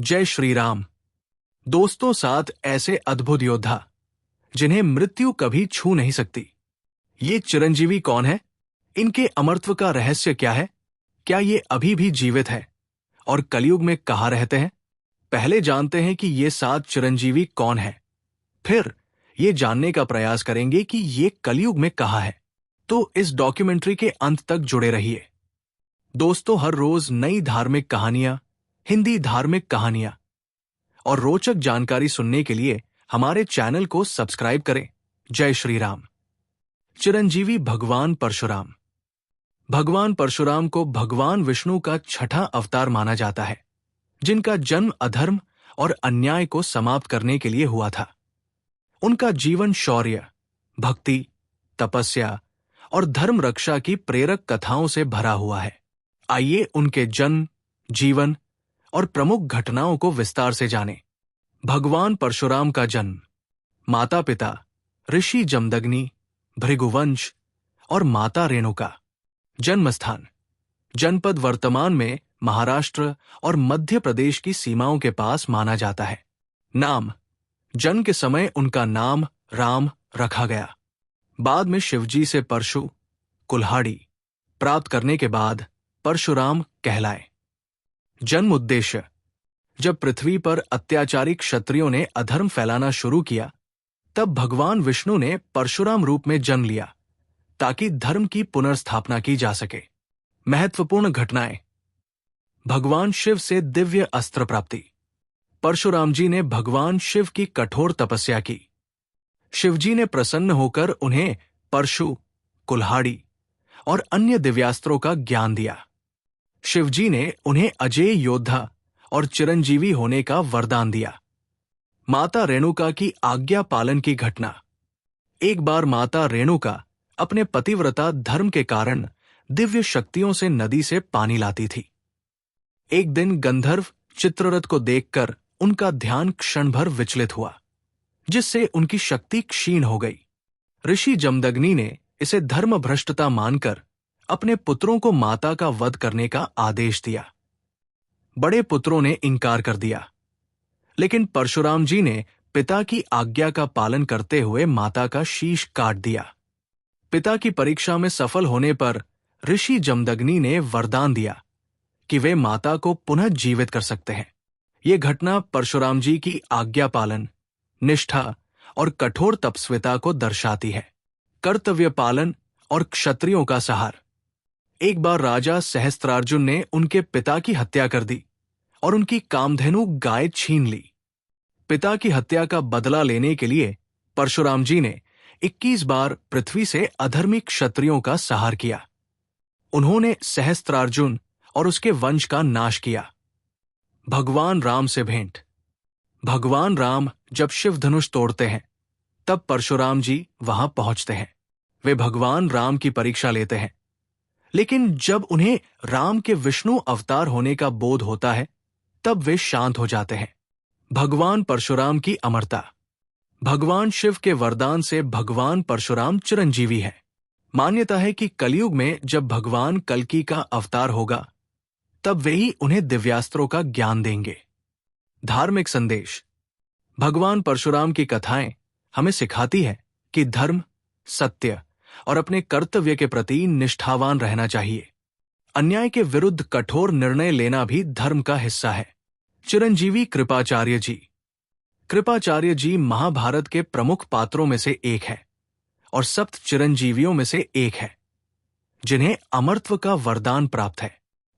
जय श्री राम। दोस्तों, साथ ऐसे अद्भुत योद्धा जिन्हें मृत्यु कभी छू नहीं सकती। ये चिरंजीवी कौन है? इनके अमरत्व का रहस्य क्या है? क्या ये अभी भी जीवित है और कलयुग में कहाँ रहते हैं? पहले जानते हैं कि ये 7 चिरंजीवी कौन है, फिर ये जानने का प्रयास करेंगे कि ये कलयुग में कहाँ है। तो इस डॉक्यूमेंट्री के अंत तक जुड़े रहिए। दोस्तों, हर रोज नई धार्मिक कहानियां, हिंदी धार्मिक कहानियां और रोचक जानकारी सुनने के लिए हमारे चैनल को सब्सक्राइब करें। जय श्री राम। चिरंजीवी भगवान परशुराम। भगवान परशुराम को भगवान विष्णु का छठा अवतार माना जाता है, जिनका जन्म अधर्म और अन्याय को समाप्त करने के लिए हुआ था। उनका जीवन शौर्य, भक्ति, तपस्या और धर्म रक्षा की प्रेरक कथाओं से भरा हुआ है। आइए उनके जन्म, जीवन और प्रमुख घटनाओं को विस्तार से जानें। भगवान परशुराम का जन्म। माता पिता ऋषि जमदग्नि, भृगुवंश और माता रेणुका। जन्मस्थान जनपद वर्तमान में महाराष्ट्र और मध्य प्रदेश की सीमाओं के पास माना जाता है। नाम। जन्म के समय उनका नाम राम रखा गया। बाद में शिवजी से परशु, कुल्हाड़ी प्राप्त करने के बाद परशुराम कहलाए। जन्म उद्देश्य। जब पृथ्वी पर अत्याचारी क्षत्रियों ने अधर्म फैलाना शुरू किया, तब भगवान विष्णु ने परशुराम रूप में जन्म लिया ताकि धर्म की पुनर्स्थापना की जा सके। महत्वपूर्ण घटनाएं। भगवान शिव से दिव्य अस्त्र प्राप्ति। परशुराम जी ने भगवान शिव की कठोर तपस्या की। शिवजी ने प्रसन्न होकर उन्हें परशु, कुल्हाड़ी और अन्य दिव्यास्त्रों का ज्ञान दिया। शिवजी ने उन्हें अजेय योद्धा और चिरंजीवी होने का वरदान दिया। माता रेणुका की आज्ञा पालन की घटना। एक बार माता रेणुका अपने पतिव्रता धर्म के कारण दिव्य शक्तियों से नदी से पानी लाती थी। एक दिन गंधर्व चित्ररथ को देखकर उनका ध्यान क्षण भर विचलित हुआ, जिससे उनकी शक्ति क्षीण हो गई। ऋषि जमदग्नि ने इसे धर्म भ्रष्टता मानकर अपने पुत्रों को माता का वध करने का आदेश दिया। बड़े पुत्रों ने इनकार कर दिया, लेकिन परशुराम जी ने पिता की आज्ञा का पालन करते हुए माता का शीश काट दिया। पिता की परीक्षा में सफल होने पर ऋषि जमदग्नि ने वरदान दिया कि वे माता को पुनः जीवित कर सकते हैं। ये घटना परशुराम जी की आज्ञा पालन, निष्ठा और कठोर तपस्विता को दर्शाती है। कर्तव्य पालन और क्षत्रियों का सहार। एक बार राजा सहस्त्रार्जुन ने उनके पिता की हत्या कर दी और उनकी कामधेनु गाय छीन ली। पिता की हत्या का बदला लेने के लिए परशुराम जी ने 21 बार पृथ्वी से अधर्मी क्षत्रियों का संहार किया। उन्होंने सहस्त्रार्जुन और उसके वंश का नाश किया। भगवान राम से भेंट। भगवान राम जब शिव धनुष तोड़ते हैं, तब परशुराम जी वहां पहुंचते हैं। वे भगवान राम की परीक्षा लेते हैं, लेकिन जब उन्हें राम के विष्णु अवतार होने का बोध होता है, तब वे शांत हो जाते हैं। भगवान परशुराम की अमरता। भगवान शिव के वरदान से भगवान परशुराम चिरंजीवी है। मान्यता है कि कलयुग में जब भगवान कल्कि का अवतार होगा, तब वे ही उन्हें दिव्यास्त्रों का ज्ञान देंगे। धार्मिक संदेश। भगवान परशुराम की कथाएं हमें सिखाती है कि धर्म, सत्य और अपने कर्तव्य के प्रति निष्ठावान रहना चाहिए। अन्याय के विरुद्ध कठोर निर्णय लेना भी धर्म का हिस्सा है। चिरंजीवी कृपाचार्य जी। कृपाचार्य जी महाभारत के प्रमुख पात्रों में से एक है और सप्त चिरंजीवियों में से एक है, जिन्हें अमरत्व का वरदान प्राप्त है।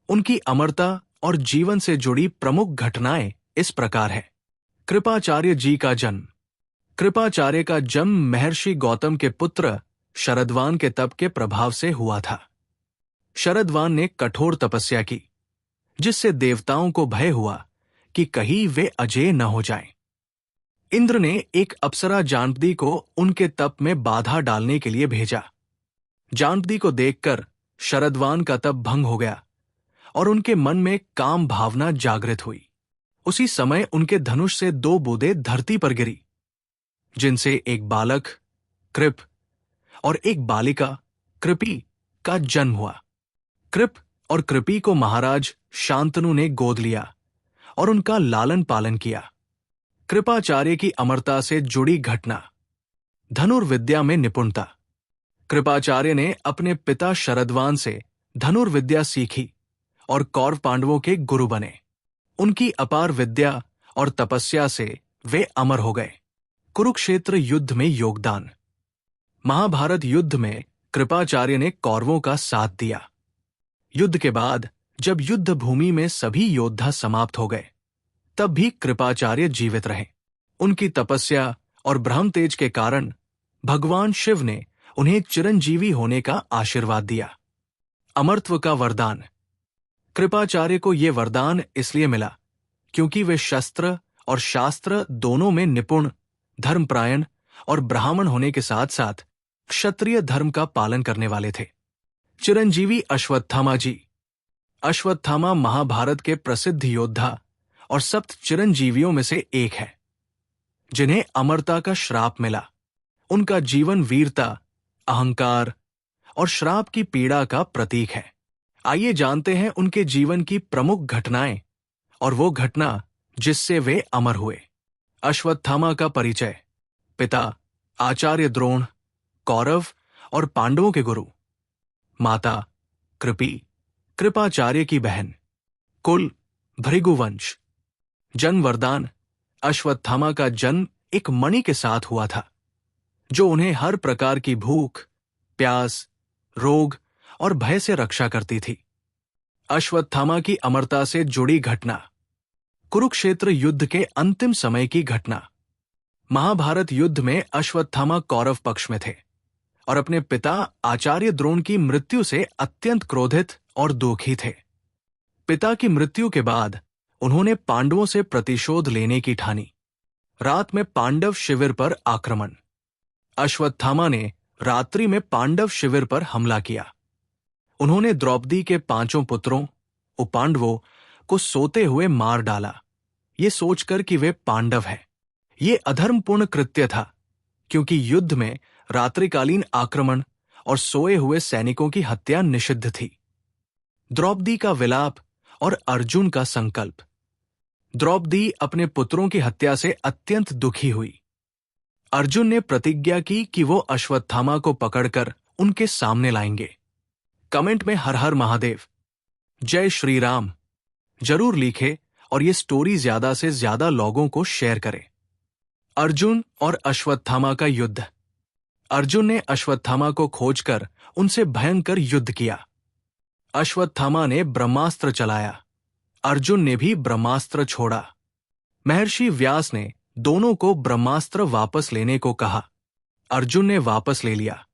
उनकी अमरता और जीवन से जुड़ी प्रमुख घटनाएं इस प्रकार है। कृपाचार्य जी का जन्म। कृपाचार्य का जन्म महर्षि गौतम के पुत्र शरदवान के तप के प्रभाव से हुआ था। शरदवान ने कठोर तपस्या की, जिससे देवताओं को भय हुआ कि कहीं वे अजेय न हो जाएं। इंद्र ने एक अप्सरा जानपदी को उनके तप में बाधा डालने के लिए भेजा। जानपदी को देखकर शरदवान का तप भंग हो गया और उनके मन में काम भावना जागृत हुई। उसी समय उनके धनुष से 2 बूंदें धरती पर गिरी, जिनसे एक बालक कृप और एक बालिका कृपी का जन्म हुआ। कृप और कृपी को महाराज शांतनु ने गोद लिया और उनका लालन पालन किया। कृपाचार्य की अमरता से जुड़ी घटना। धनुर्विद्या में निपुणता। कृपाचार्य ने अपने पिता शरद्वान से धनुर्विद्या सीखी और कौरव पांडवों के गुरु बने। उनकी अपार विद्या और तपस्या से वे अमर हो गए। कुरुक्षेत्र युद्ध में योगदान। महाभारत युद्ध में कृपाचार्य ने कौरवों का साथ दिया। युद्ध के बाद जब युद्ध भूमि में सभी योद्धा समाप्त हो गए, तब भी कृपाचार्य जीवित रहे। उनकी तपस्या और ब्रह्म तेज के कारण भगवान शिव ने उन्हें चिरंजीवी होने का आशीर्वाद दिया। अमरत्व का वरदान। कृपाचार्य को यह वरदान इसलिए मिला क्योंकि वे शस्त्र और शास्त्र दोनों में निपुण, धर्मपरायण और ब्राह्मण होने के साथ साथ क्षत्रिय धर्म का पालन करने वाले थे। चिरंजीवी अश्वत्थामा जी। अश्वत्थामा महाभारत के प्रसिद्ध योद्धा और सप्त चिरंजीवियों में से एक है, जिन्हें अमरता का श्राप मिला। उनका जीवन वीरता, अहंकार और श्राप की पीड़ा का प्रतीक है। आइए जानते हैं उनके जीवन की प्रमुख घटनाएं और वो घटना जिससे वे अमर हुए। अश्वत्थामा का परिचय। पिता आचार्य द्रोण, कौरव और पांडवों के गुरु। माता कृपी, कृपाचार्य की बहन। कुल भृगुवंश। जन्म वरदान। अश्वत्थामा का जन्म एक मणि के साथ हुआ था, जो उन्हें हर प्रकार की भूख, प्यास, रोग और भय से रक्षा करती थी। अश्वत्थामा की अमरता से जुड़ी घटना। कुरुक्षेत्र युद्ध के अंतिम समय की घटना। महाभारत युद्ध में अश्वत्थामा कौरव पक्ष में थे और अपने पिता आचार्य द्रोण की मृत्यु से अत्यंत क्रोधित और दुखी थे। पिता की मृत्यु के बाद उन्होंने पांडवों से प्रतिशोध लेने की ठानी। रात में पांडव शिविर पर आक्रमण। अश्वत्थामा ने रात्रि में पांडव शिविर पर हमला किया। उन्होंने द्रौपदी के 5 पुत्रों, उपांडवों को सोते हुए मार डाला, ये सोचकर कि वे पांडव हैं। ये अधर्मपूर्ण कृत्य था, क्योंकि युद्ध में रात्रिकालीन आक्रमण और सोए हुए सैनिकों की हत्या निषिद्ध थी। द्रौपदी का विलाप और अर्जुन का संकल्प। द्रौपदी अपने पुत्रों की हत्या से अत्यंत दुखी हुई। अर्जुन ने प्रतिज्ञा की कि वो अश्वत्थामा को पकड़कर उनके सामने लाएंगे। कमेंट में हर हर महादेव, जय श्री राम जरूर लिखे और ये स्टोरी ज्यादा से ज्यादा लोगों को शेयर करें। अर्जुन और अश्वत्थामा का युद्ध। अर्जुन ने अश्वत्थामा को खोजकर उनसे भयंकर युद्ध किया। अश्वत्थामा ने ब्रह्मास्त्र चलाया, अर्जुन ने भी ब्रह्मास्त्र छोड़ा। महर्षि व्यास ने दोनों को ब्रह्मास्त्र वापस लेने को कहा। अर्जुन ने वापस ले लिया,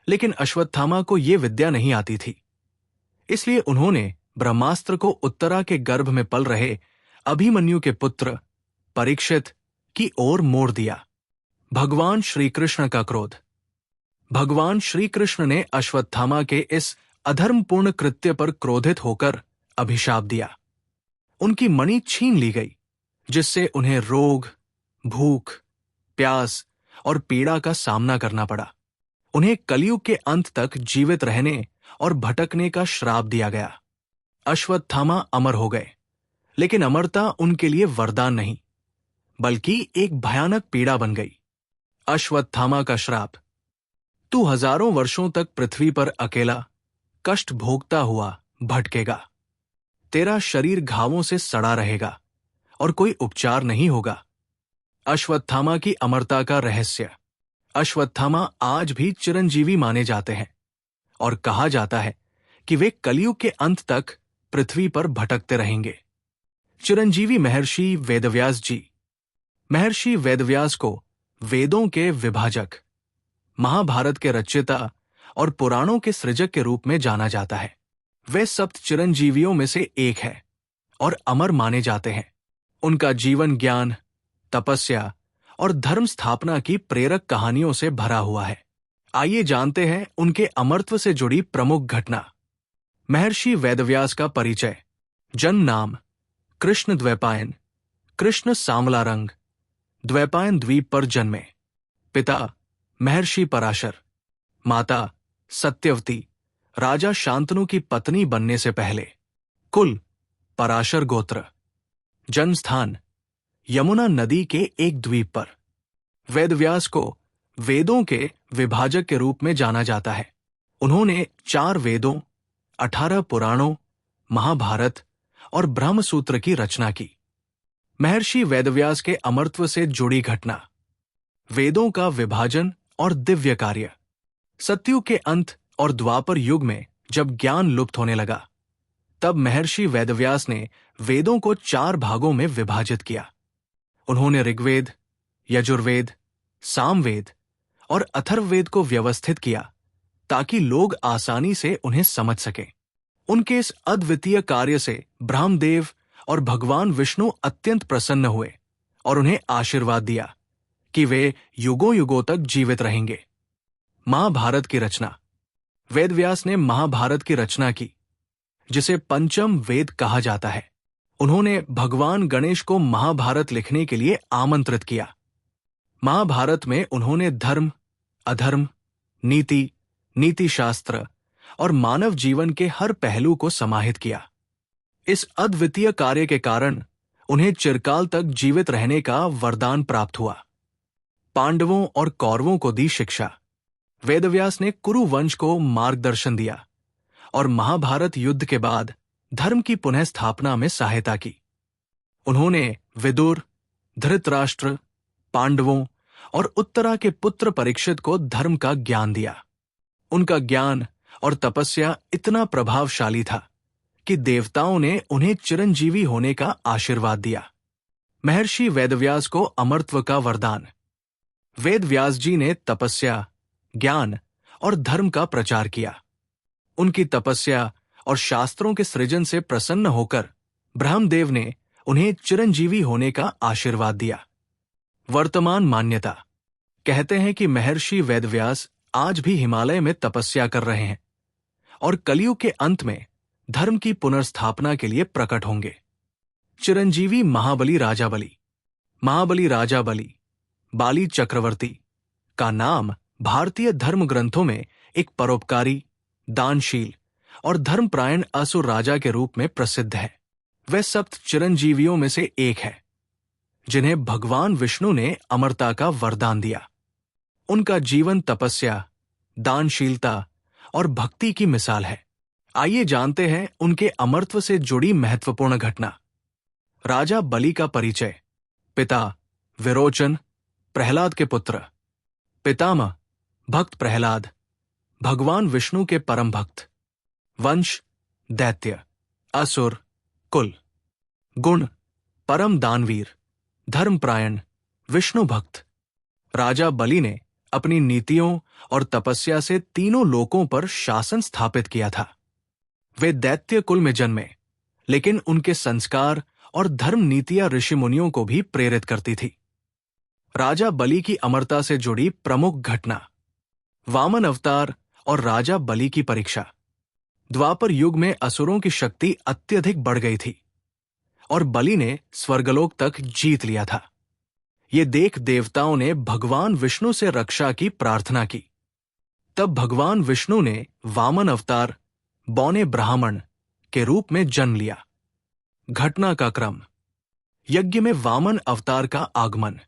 लेकिन अश्वत्थामा को यह विद्या नहीं आती थी, इसलिए उन्होंने ब्रह्मास्त्र को उत्तरा के गर्भ में पल रहे अभिमन्यु के पुत्र परीक्षित की ओर मोड़ दिया। भगवान श्री कृष्ण का क्रोध। भगवान श्री कृष्ण ने अश्वत्थामा के इस अधर्मपूर्ण कृत्य पर क्रोधित होकर अभिशाप दिया। उनकी मणि छीन ली गई, जिससे उन्हें रोग, भूख, प्यास और पीड़ा का सामना करना पड़ा। उन्हें कलयुग के अंत तक जीवित रहने और भटकने का श्राप दिया गया। अश्वत्थामा अमर हो गए, लेकिन अमरता उनके लिए वरदान नहीं, बल्कि एक भयानक पीड़ा बन गई। अश्वत्थामा का श्राप। तू हजारों वर्षों तक पृथ्वी पर अकेला कष्ट भोगता हुआ भटकेगा। तेरा शरीर घावों से सड़ा रहेगा और कोई उपचार नहीं होगा। अश्वत्थामा की अमरता का रहस्य। अश्वत्थामा आज भी चिरंजीवी माने जाते हैं और कहा जाता है कि वे कलयुग के अंत तक पृथ्वी पर भटकते रहेंगे। चिरंजीवी महर्षि वेदव्यास जी। महर्षि वेदव्यास को वेदों के विभाजक, महाभारत के रचयिता और पुराणों के सृजक के रूप में जाना जाता है। वे सप्त चिरंजीवियों में से एक है और अमर माने जाते हैं। उनका जीवन ज्ञान, तपस्या और धर्म स्थापना की प्रेरक कहानियों से भरा हुआ है। आइए जानते हैं उनके अमरत्व से जुड़ी प्रमुख घटना। महर्षि वेदव्यास का परिचय। जन्म नाम कृष्ण द्वैपायन, कृष्ण सामलारंग, द्वैपायन द्वीप पर जन्मे। पिता महर्षि पराशर, माता सत्यवती, राजा शांतनु की पत्नी बनने से पहले। कुल पराशर गोत्र। जन्म स्थान यमुना नदी के एक द्वीप पर। वेदव्यास को वेदों के विभाजक के रूप में जाना जाता है। उन्होंने 4 वेदों, 18 पुराणों, महाभारत और ब्रह्मसूत्र की रचना की। महर्षि वेदव्यास के अमरत्व से जुड़ी घटना, वेदों का विभाजन और दिव्य कार्य। सतयुग के अंत और द्वापर युग में जब ज्ञान लुप्त होने लगा, तब महर्षि वेदव्यास ने वेदों को 4 भागों में विभाजित किया। उन्होंने ऋग्वेद, यजुर्वेद, सामवेद और अथर्ववेद को व्यवस्थित किया ताकि लोग आसानी से उन्हें समझ सकें। उनके इस अद्वितीय कार्य से ब्रह्मदेव और भगवान विष्णु अत्यंत प्रसन्न हुए और उन्हें आशीर्वाद दिया कि वे युगों युगों तक जीवित रहेंगे। महाभारत की रचना। वेदव्यास ने महाभारत की रचना की, जिसे पंचम वेद कहा जाता है। उन्होंने भगवान गणेश को महाभारत लिखने के लिए आमंत्रित किया। महाभारत में उन्होंने धर्म, अधर्म, नीति, नीतिशास्त्र और मानव जीवन के हर पहलू को समाहित किया। इस अद्वितीय कार्य के कारण उन्हें चिरकाल तक जीवित रहने का वरदान प्राप्त हुआ। पांडवों और कौरवों को दी शिक्षा। वेदव्यास ने कुरु वंश को मार्गदर्शन दिया और महाभारत युद्ध के बाद धर्म की पुनः स्थापना में सहायता की। उन्होंने विदुर, धृतराष्ट्र, पांडवों और उत्तरा के पुत्र परीक्षित को धर्म का ज्ञान दिया। उनका ज्ञान और तपस्या इतना प्रभावशाली था कि देवताओं ने उन्हें चिरंजीवी होने का आशीर्वाद दिया। महर्षि वेदव्यास को अमरत्व का वरदान। वेदव्यास जी ने तपस्या, ज्ञान और धर्म का प्रचार किया। उनकी तपस्या और शास्त्रों के सृजन से प्रसन्न होकर ब्रह्मदेव ने उन्हें चिरंजीवी होने का आशीर्वाद दिया। वर्तमान मान्यता। कहते हैं कि महर्षि वेदव्यास आज भी हिमालय में तपस्या कर रहे हैं और कलयुग के अंत में धर्म की पुनर्स्थापना के लिए प्रकट होंगे। चिरंजीवी महाबली राजा बलि। महाबली राजा बलि, बाली चक्रवर्ती का नाम भारतीय धर्म ग्रंथों में एक परोपकारी, दानशील और धर्मपरायण असुर राजा के रूप में प्रसिद्ध है। वह सप्त चिरंजीवियों में से एक है जिन्हें भगवान विष्णु ने अमरता का वरदान दिया। उनका जीवन तपस्या, दानशीलता और भक्ति की मिसाल है। आइए जानते हैं उनके अमरत्व से जुड़ी महत्वपूर्ण घटना। राजा बलि का परिचय। पिता विरोचन, प्रहलाद के पुत्र। पितामह भक्त प्रहलाद, भगवान विष्णु के परम भक्त। वंश दैत्य, असुर, कुल। गुण परम दानवीर, धर्मपरायण, विष्णु भक्त। राजा बलि ने अपनी नीतियों और तपस्या से तीनों लोकों पर शासन स्थापित किया था। वे दैत्य कुल में जन्मे, लेकिन उनके संस्कार और धर्म नीतियां ऋषि मुनियों को भी प्रेरित करती थी। राजा बलि की अमरता से जुड़ी प्रमुख घटना। वामन अवतार और राजा बलि की परीक्षा। द्वापर युग में असुरों की शक्ति अत्यधिक बढ़ गई थी और बलि ने स्वर्गलोक तक जीत लिया था। ये देख देवताओं ने भगवान विष्णु से रक्षा की प्रार्थना की। तब भगवान विष्णु ने वामन अवतार, बौने ब्राह्मण के रूप में जन्म लिया। घटना का क्रम। यज्ञ में वामन अवतार का आगमन।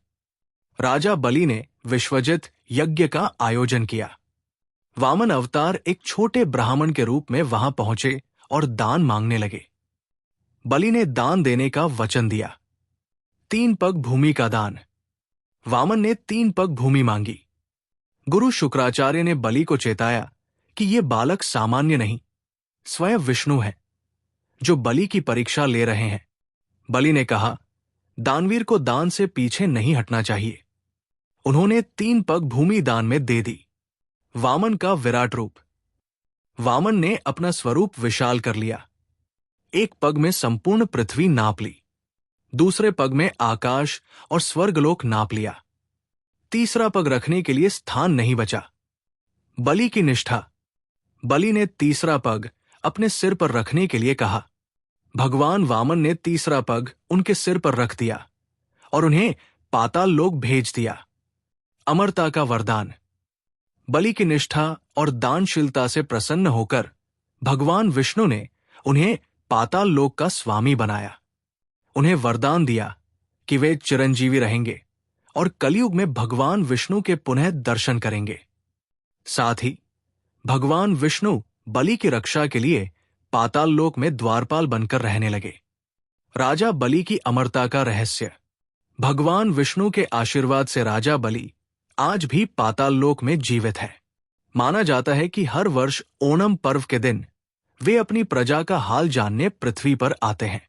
राजा बलि ने विश्वजित यज्ञ का आयोजन किया। वामन अवतार एक छोटे ब्राह्मण के रूप में वहां पहुंचे और दान मांगने लगे। बलि ने दान देने का वचन दिया। 3 पग भूमि का दान। वामन ने 3 पग भूमि मांगी। गुरु शुक्राचार्य ने बलि को चेताया कि ये बालक सामान्य नहीं, स्वयं विष्णु है जो बलि की परीक्षा ले रहे हैं। बलि ने कहा, दानवीर को दान से पीछे नहीं हटना चाहिए। उन्होंने 3 पग भूमि दान में दे दी। वामन का विराट रूप। वामन ने अपना स्वरूप विशाल कर लिया। एक पग में संपूर्ण पृथ्वी नाप ली, दूसरे पग में आकाश और स्वर्गलोक नाप लिया। तीसरा पग रखने के लिए स्थान नहीं बचा। बलि की निष्ठा। बलि ने तीसरा पग अपने सिर पर रखने के लिए कहा। भगवान वामन ने तीसरा पग उनके सिर पर रख दिया और उन्हें पाताल लोक भेज दिया। अमरता का वरदान। बलि की निष्ठा और दानशीलता से प्रसन्न होकर भगवान विष्णु ने उन्हें पाताल लोक का स्वामी बनाया। उन्हें वरदान दिया कि वे चिरंजीवी रहेंगे और कलयुग में भगवान विष्णु के पुनः दर्शन करेंगे। साथ ही भगवान विष्णु बलि की रक्षा के लिए पाताल लोक में द्वारपाल बनकर रहने लगे। राजा बलि की अमरता का रहस्य। भगवान विष्णु के आशीर्वाद से राजा बलि आज भी पाताल लोक में जीवित है। माना जाता है कि हर वर्ष ओणम पर्व के दिन वे अपनी प्रजा का हाल जानने पृथ्वी पर आते हैं।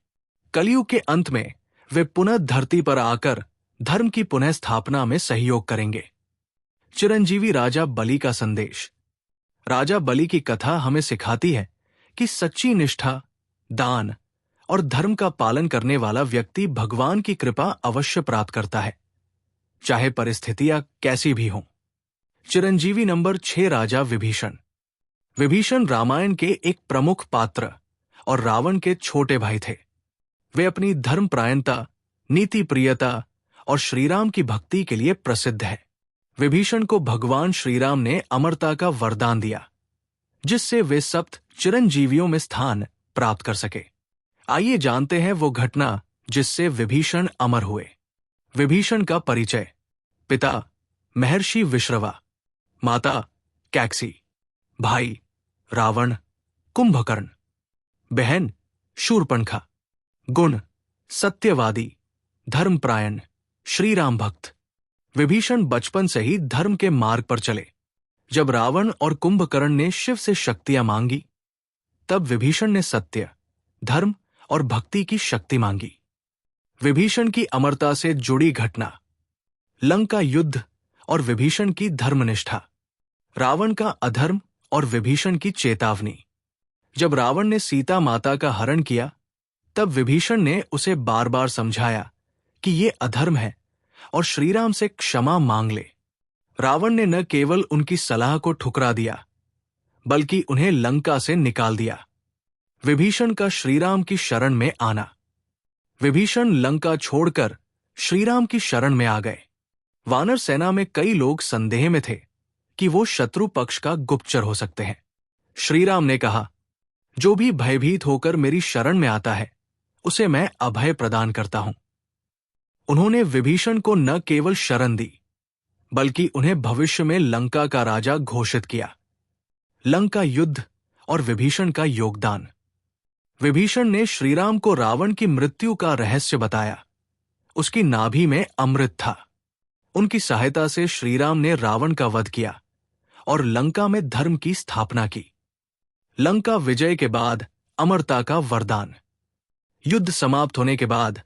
कलयुग के अंत में वे पुनः धरती पर आकर धर्म की पुनः स्थापना में सहयोग करेंगे। चिरंजीवी राजा बलि का संदेश। राजा बलि की कथा हमें सिखाती है कि सच्ची निष्ठा, दान और धर्म का पालन करने वाला व्यक्ति भगवान की कृपा अवश्य प्राप्त करता है, चाहे परिस्थितियां कैसी भी हों। चिरंजीवी नंबर 6 राजा विभीषण। विभीषण रामायण के एक प्रमुख पात्र और रावण के छोटे भाई थे। वे अपनी धर्मपरायणता, नीति प्रियता और श्रीराम की भक्ति के लिए प्रसिद्ध है। विभीषण को भगवान श्रीराम ने अमरता का वरदान दिया, जिससे वे सप्त चिरंजीवियों में स्थान प्राप्त कर सके। आइए जानते हैं वो घटना जिससे विभीषण अमर हुए। विभीषण का परिचय। पिता महर्षि विश्रवा, माता कैकसी, भाई रावण, कुंभकर्ण, बहन शूर्पणखा। गुण सत्यवादी, धर्मपरायण, श्रीराम भक्त। विभीषण बचपन से ही धर्म के मार्ग पर चले। जब रावण और कुंभकर्ण ने शिव से शक्तियां मांगी, तब विभीषण ने सत्य, धर्म और भक्ति की शक्ति मांगी। विभीषण की अमरता से जुड़ी घटना। लंका युद्ध और विभीषण की धर्मनिष्ठा। रावण का अधर्म और विभीषण की चेतावनी। जब रावण ने सीता माता का हरण किया, तब विभीषण ने उसे बार बार समझाया कि ये अधर्म है और श्रीराम से क्षमा मांग ले। रावण ने न केवल उनकी सलाह को ठुकरा दिया, बल्कि उन्हें लंका से निकाल दिया। विभीषण का श्रीराम की शरण में आना। विभीषण लंका छोड़कर श्रीराम की शरण में आ गए। वानर सेना में कई लोग संदेह में थे कि वो शत्रु पक्ष का गुप्तचर हो सकते हैं। श्रीराम ने कहा, जो भी भयभीत होकर मेरी शरण में आता है, उसे मैं अभय प्रदान करता हूं। उन्होंने विभीषण को न केवल शरण दी, बल्कि उन्हें भविष्य में लंका का राजा घोषित किया। लंका युद्ध और विभीषण का योगदान। विभीषण ने श्रीराम को रावण की मृत्यु का रहस्य बताया। उसकी नाभि में अमृत था। उनकी सहायता से श्रीराम ने रावण का वध किया और लंका में धर्म की स्थापना की। लंका विजय के बाद अमरता का वरदान। युद्ध समाप्त होने के बाद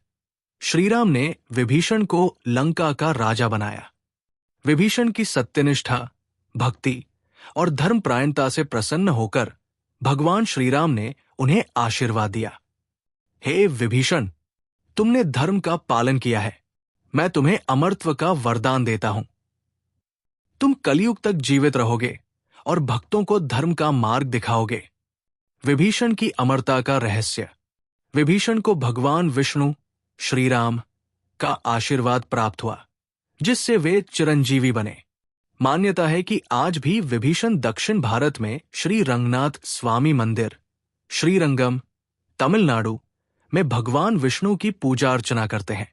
श्रीराम ने विभीषण को लंका का राजा बनाया। विभीषण की सत्यनिष्ठा, भक्ति और धर्मपरायणता से प्रसन्न होकर भगवान श्रीराम ने उन्हें आशीर्वाद दिया। हे विभीषण, तुमने धर्म का पालन किया है। मैं तुम्हें अमरत्व का वरदान देता हूं। तुम कलयुग तक जीवित रहोगे और भक्तों को धर्म का मार्ग दिखाओगे। विभीषण की अमरता का रहस्य। विभीषण को भगवान विष्णु, श्रीराम का आशीर्वाद प्राप्त हुआ, जिससे वे चिरंजीवी बने। मान्यता है कि आज भी विभीषण दक्षिण भारत में श्री रंगनाथ स्वामी मंदिर, श्रीरंगम, तमिलनाडु में भगवान विष्णु की पूजा अर्चना करते हैं।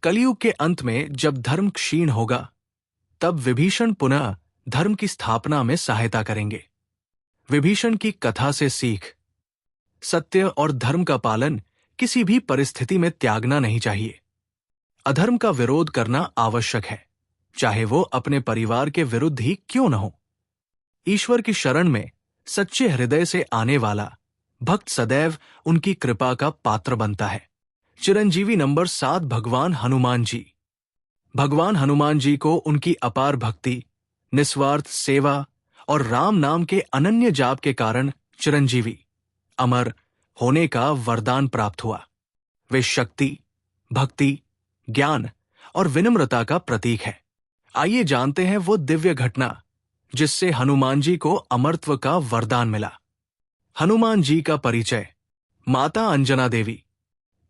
कलयुग के अंत में जब धर्म क्षीण होगा, तब विभीषण पुनः धर्म की स्थापना में सहायता करेंगे। विभीषण की कथा से सीख। सत्य और धर्म का पालन किसी भी परिस्थिति में त्यागना नहीं चाहिए। अधर्म का विरोध करना आवश्यक है, चाहे वो अपने परिवार के विरुद्ध ही क्यों न हो। ईश्वर की शरण में सच्चे हृदय से आने वाला भक्त सदैव उनकी कृपा का पात्र बनता है। चिरंजीवी नंबर 7 भगवान हनुमान जी। भगवान हनुमान जी को उनकी अपार भक्ति, निस्वार्थ सेवा और राम नाम के अनन्य जाप के कारण चिरंजीवी, अमर होने का वरदान प्राप्त हुआ। वे शक्ति, भक्ति, ज्ञान और विनम्रता का प्रतीक है। आइए जानते हैं वो दिव्य घटना जिससे हनुमान जी को अमरत्व का वरदान मिला। हनुमान जी का परिचय। माता अंजना देवी,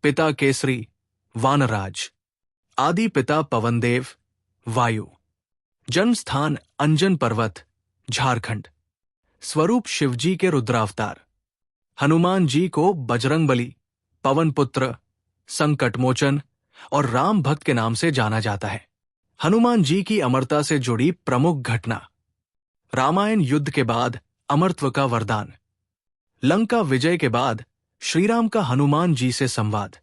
पिता केसरी वानराज, आदि पिता पवनदेव वायु। जन्म स्थान अंजन पर्वत, झारखंड। स्वरूप शिवजी के रुद्रावतार। हनुमान जी को बजरंगबली, पवन पुत्र, संकट मोचन और राम भक्त के नाम से जाना जाता है। हनुमान जी की अमरता से जुड़ी प्रमुख घटना। रामायण युद्ध के बाद अमरत्व का वरदान। लंका विजय के बाद श्रीराम का हनुमान जी से संवाद।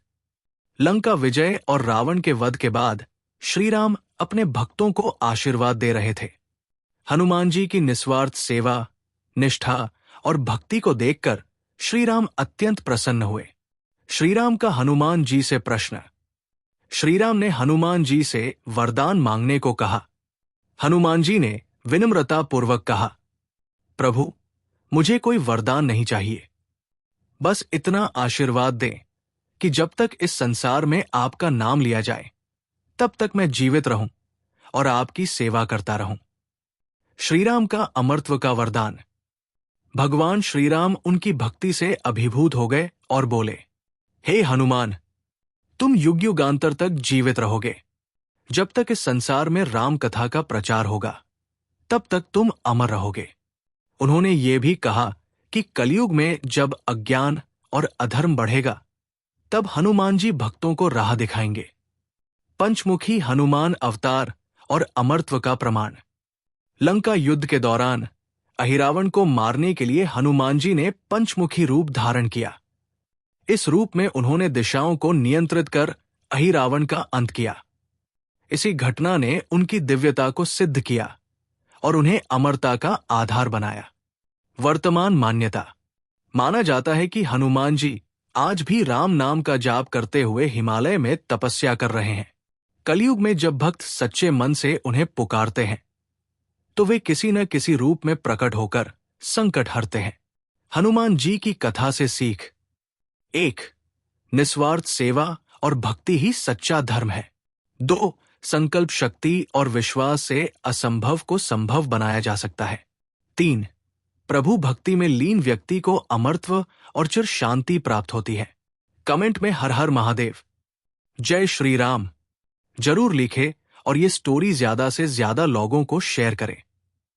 लंका विजय और रावण के वध के बाद श्रीराम अपने भक्तों को आशीर्वाद दे रहे थे। हनुमान जी की निस्वार्थ सेवा, निष्ठा और भक्ति को देखकर श्रीराम अत्यंत प्रसन्न हुए। श्रीराम का हनुमान जी से प्रश्न। श्रीराम ने हनुमान जी से वरदान मांगने को कहा। हनुमान जी ने विनम्रता पूर्वक कहा, प्रभु, मुझे कोई वरदान नहीं चाहिए, बस इतना आशीर्वाद दें कि जब तक इस संसार में आपका नाम लिया जाए तब तक मैं जीवित रहूं और आपकी सेवा करता रहूं। श्रीराम का अमरत्व का वरदान। भगवान श्रीराम उनकी भक्ति से अभिभूत हो गए और बोले, हे हनुमान, तुम युग युगांतर तक जीवित रहोगे। जब तक इस संसार में राम कथा का प्रचार होगा तब तक तुम अमर रहोगे। उन्होंने ये भी कहा कि कलयुग में जब अज्ञान और अधर्म बढ़ेगा तब हनुमान जी भक्तों को राह दिखाएंगे। पंचमुखी हनुमान अवतार और अमरत्व का प्रमाण। लंका युद्ध के दौरान अहिरावण को मारने के लिए हनुमान जी ने पंचमुखी रूप धारण किया। इस रूप में उन्होंने दिशाओं को नियंत्रित कर अहिरावण का अंत किया। इसी घटना ने उनकी दिव्यता को सिद्ध किया और उन्हें अमरता का आधार बनाया। वर्तमान मान्यता। माना जाता है कि हनुमान जी आज भी राम नाम का जाप करते हुए हिमालय में तपस्या कर रहे हैं। कलयुग में जब भक्त सच्चे मन से उन्हें पुकारते हैं तो वे किसी न किसी रूप में प्रकट होकर संकट हरते हैं। हनुमान जी की कथा से सीख। 1. निस्वार्थ सेवा और भक्ति ही सच्चा धर्म है। 2. संकल्प शक्ति और विश्वास से असंभव को संभव बनाया जा सकता है। 3. प्रभु भक्ति में लीन व्यक्ति को अमरत्व और चिर शांति प्राप्त होती है। कमेंट में हर हर महादेव, जय श्री राम जरूर लिखें और ये स्टोरी ज्यादा से ज्यादा लोगों को शेयर करें।